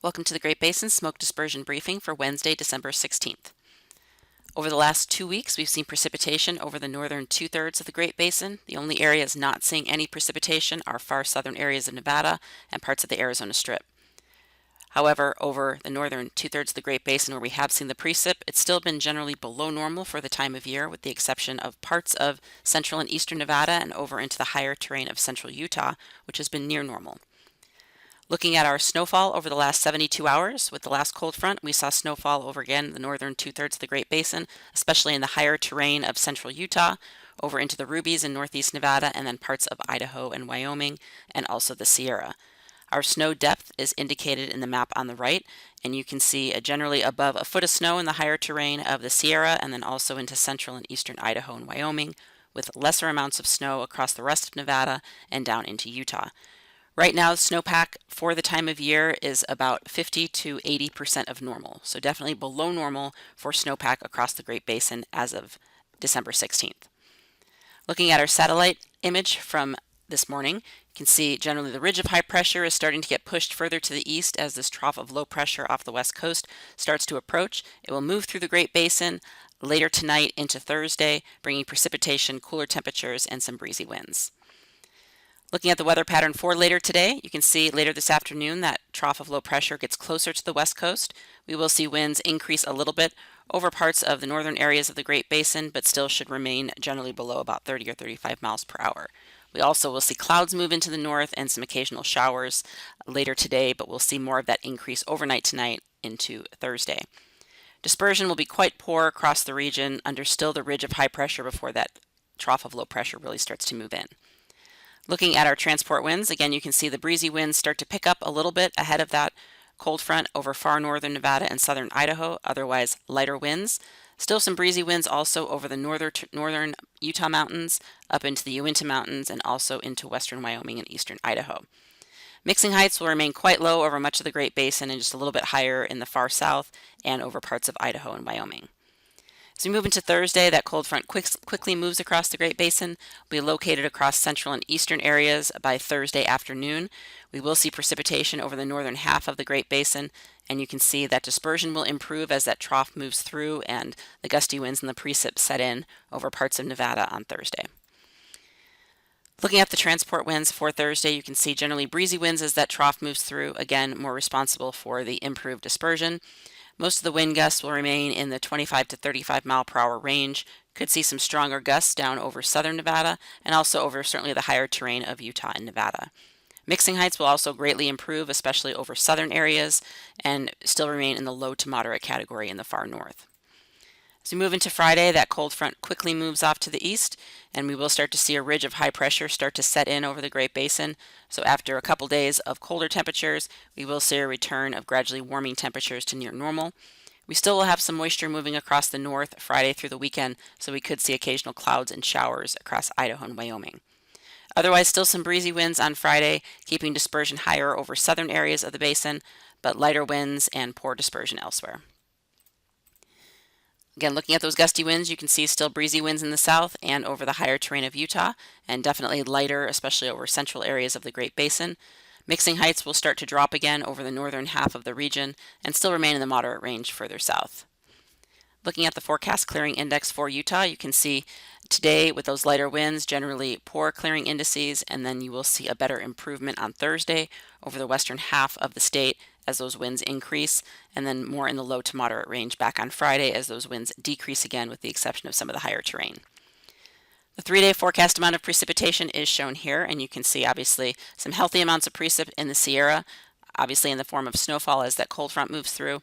Welcome to the Great Basin Smoke Dispersion Briefing for Wednesday, December 16th. Over the last 2 weeks, we've seen precipitation over the northern two-thirds of the Great Basin. The only areas not seeing any precipitation are far southern areas of Nevada and parts of the Arizona Strip. However, over the northern two-thirds of the Great Basin where we have seen the precip, it's still been generally below normal for the time of year, with the exception of parts of central and eastern Nevada and over into the higher terrain of central Utah, which has been near normal. Looking at our snowfall over the last 72 hours, with the last cold front, we saw snowfall over again the northern two-thirds of the Great Basin, especially in the higher terrain of central Utah, over into the Rubies in northeast Nevada, and then parts of Idaho and Wyoming, and also the Sierra. Our snow depth is indicated in the map on the right, and you can see generally above a foot of snow in the higher terrain of the Sierra, and then also into central and eastern Idaho and Wyoming, with lesser amounts of snow across the rest of Nevada and down into Utah. Right now, snowpack for the time of year is about 50 to 80% of normal, so definitely below normal for snowpack across the Great Basin as of December 16th. Looking at our satellite image from this morning, you can see generally the ridge of high pressure is starting to get pushed further to the east as this trough of low pressure off the west coast starts to approach. It will move through the Great Basin later tonight into Thursday, bringing precipitation, cooler temperatures, and some breezy winds. Looking at the weather pattern for later today, you can see later this afternoon that trough of low pressure gets closer to the west coast. We will see winds increase a little bit over parts of the northern areas of the Great Basin, but still should remain generally below about 30 or 35 miles per hour. We also will see clouds move into the north and some occasional showers later today, but we'll see more of that increase overnight tonight into Thursday. Dispersion will be quite poor across the region under still the ridge of high pressure before that trough of low pressure really starts to move in. Looking at our transport winds, again, you can see the breezy winds start to pick up a little bit ahead of that cold front over far northern Nevada and southern Idaho, otherwise lighter winds. Still some breezy winds also over the northern Utah mountains, up into the Uinta Mountains, and also into western Wyoming and eastern Idaho. Mixing heights will remain quite low over much of the Great Basin and just a little bit higher in the far south and over parts of Idaho and Wyoming. As we move into Thursday, that cold front quickly moves across the Great Basin, will be located across central and eastern areas by Thursday afternoon. We will see precipitation over the northern half of the Great Basin, and you can see that dispersion will improve as that trough moves through and the gusty winds and the precip set in over parts of Nevada on Thursday. Looking at the transport winds for Thursday, you can see generally breezy winds as that trough moves through, again more responsible for the improved dispersion. Most of the wind gusts will remain in the 25 to 35 mile per hour range. Could see some stronger gusts down over southern Nevada and also over certainly the higher terrain of Utah and Nevada. Mixing heights will also greatly improve, especially over southern areas, and still remain in the low to moderate category in the far north. As we move into Friday, that cold front quickly moves off to the east, and we will start to see a ridge of high pressure start to set in over the Great Basin. So after a couple days of colder temperatures, we will see a return of gradually warming temperatures to near normal. We still will have some moisture moving across the north Friday through the weekend, so we could see occasional clouds and showers across Idaho and Wyoming. Otherwise, still some breezy winds on Friday, keeping dispersion higher over southern areas of the basin, but lighter winds and poor dispersion elsewhere. Again, looking at those gusty winds, you can see still breezy winds in the south and over the higher terrain of Utah, and definitely lighter, especially over central areas of the Great Basin. Mixing heights will start to drop again over the northern half of the region and still remain in the moderate range further south. Looking at the forecast clearing index for Utah, you can see today with those lighter winds, generally poor clearing indices, and then you will see a better improvement on Thursday over the western half of the state as those winds increase, and then more in the low to moderate range back on Friday as those winds decrease again with the exception of some of the higher terrain. The 3-day forecast amount of precipitation is shown here, and you can see obviously some healthy amounts of precip in the Sierra, obviously in the form of snowfall as that cold front moves through,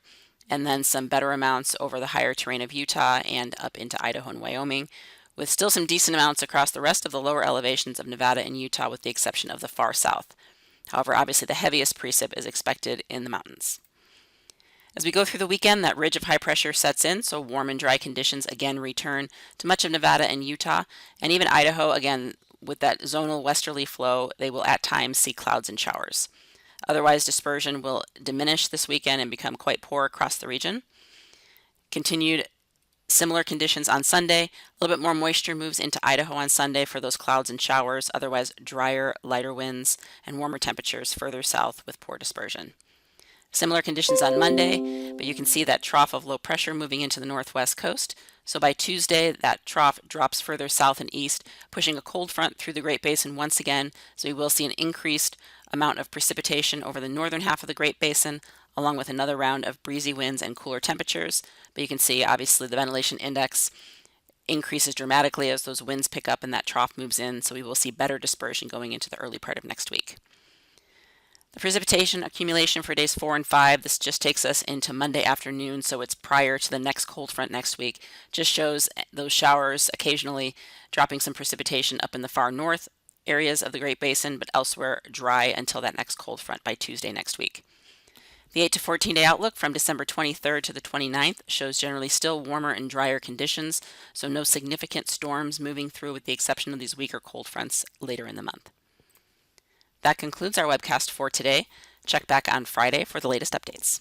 and then some better amounts over the higher terrain of Utah and up into Idaho and Wyoming, with still some decent amounts across the rest of the lower elevations of Nevada and Utah with the exception of the far south. However, obviously the heaviest precip is expected in the mountains. As we go through the weekend, that ridge of high pressure sets in, so warm and dry conditions again return to much of Nevada and Utah, and even Idaho, again, with that zonal westerly flow, they will at times see clouds and showers. Otherwise, dispersion will diminish this weekend and become quite poor across the region. Continued similar conditions on Sunday. A little bit more moisture moves into Idaho on Sunday for those clouds and showers, otherwise drier, lighter winds, and warmer temperatures further south with poor dispersion. Similar conditions on Monday, but you can see that trough of low pressure moving into the northwest coast. So by Tuesday, that trough drops further south and east, pushing a cold front through the Great Basin once again. So we will see an increased amount of precipitation over the northern half of the Great Basin, along with another round of breezy winds and cooler temperatures. But you can see, obviously, the ventilation index increases dramatically as those winds pick up and that trough moves in. So we will see better dispersion going into the early part of next week. The precipitation accumulation for days 4 and 5, this just takes us into Monday afternoon, so it's prior to the next cold front next week. Just shows those showers occasionally dropping some precipitation up in the far north areas of the Great Basin, but elsewhere dry until that next cold front by Tuesday next week. The 8 to 14 day outlook from December 23rd to the 29th shows generally still warmer and drier conditions, so no significant storms moving through with the exception of these weaker cold fronts later in the month. That concludes our webcast for today. Check back on Friday for the latest updates.